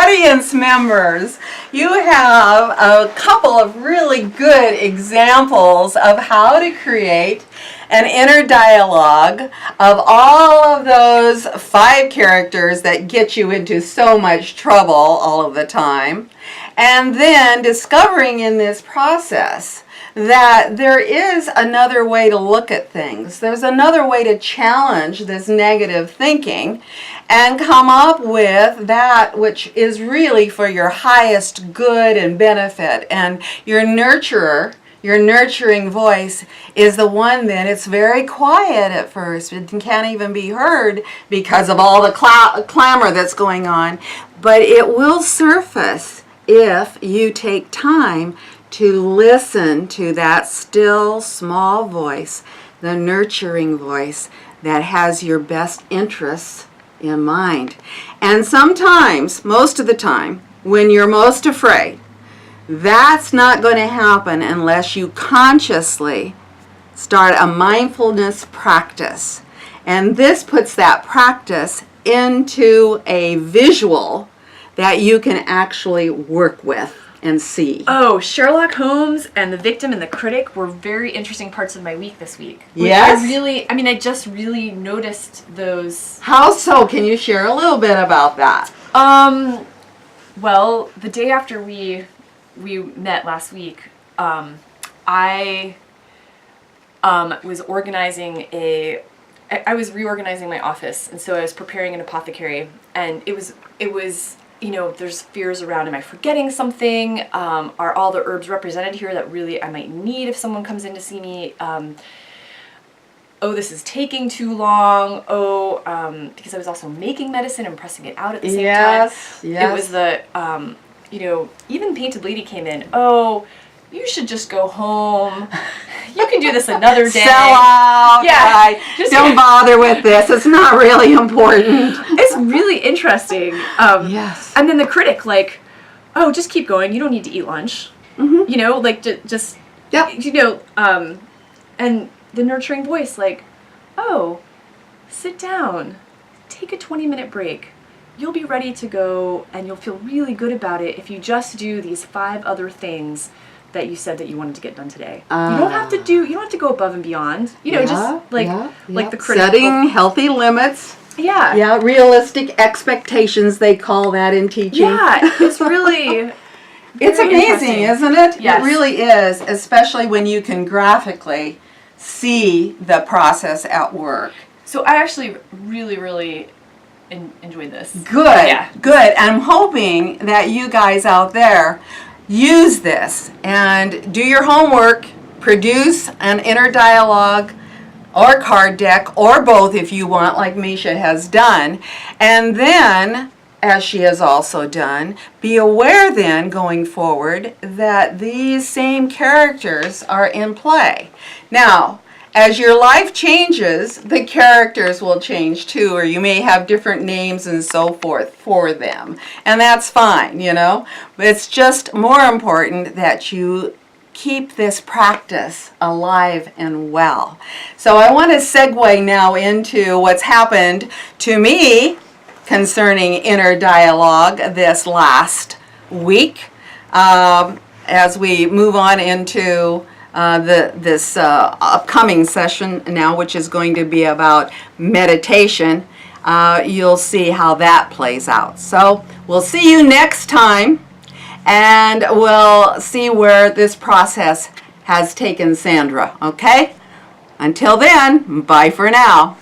audience members, you have a couple of really good examples of how to create an inner dialogue of all of those 5 characters that get you into so much trouble all of the time. And then discovering in this process that there is another way to look at things. There's another way to challenge this negative thinking and come up with that which is really for your highest good and benefit. And your nurturer, your nurturing voice is the one that it's very quiet at first. It can't even be heard because of all the clamor that's going on. But it will surface if you take time to listen to that still small voice, the nurturing voice that has your best interests in mind. And sometimes, most of the time, when you're most afraid, that's not going to happen unless you consciously start a mindfulness practice. And this puts that practice into a visual that you can actually work with and see. Oh, Sherlock Holmes and the victim and the critic were very interesting parts of my week this week. Yes? I just really noticed those. How so? Can you share a little bit about that? Well, the day after we met last week, I was reorganizing my office, and so I was preparing an apothecary, and it was there's fears around, am I forgetting something? Are all the herbs represented here that really I might need if someone comes in to see me? Oh, this is taking too long. Oh, because I was also making medicine and pressing it out at the same time. Yes. It was the, even Painted Lady came in. Oh, you should just go home. You can do this another day. Sell out. Yeah. Don't bother with this. It's not really important. It's really interesting. Yes. And then the critic, like, oh, just keep going. You don't need to eat lunch. Mm-hmm. Just, yep. And the nurturing voice, like, oh, sit down. Take a 20-minute break. You'll be ready to go, and you'll feel really good about it if you just do these 5 other things that you said that you wanted to get done today. You don't have to go above and beyond. Just like the critical. Setting healthy limits. Yeah. Yeah, realistic expectations, they call that in teaching. Yeah, it's really it's amazing, isn't it? Yes. It really is, especially when you can graphically see the process at work. So I actually really, really enjoyed this. Good, Yeah. good. I'm hoping that you guys out there use this and do your homework, produce an inner dialogue or card deck or both if you want, like Mischa has done, and then, as she has also done, be aware then going forward that these same characters are in play. Now, as your life changes, the characters will change too, or you may have different names and so forth for them. And that's fine, But it's just more important that you keep this practice alive and well. So I want to segue now into what's happened to me concerning inner dialogue this last week. As we move on into this upcoming session now, which is going to be about meditation, you'll see how that plays out. So we'll see you next time, and we'll see where this process has taken Sandra, okay? Until then, bye for now.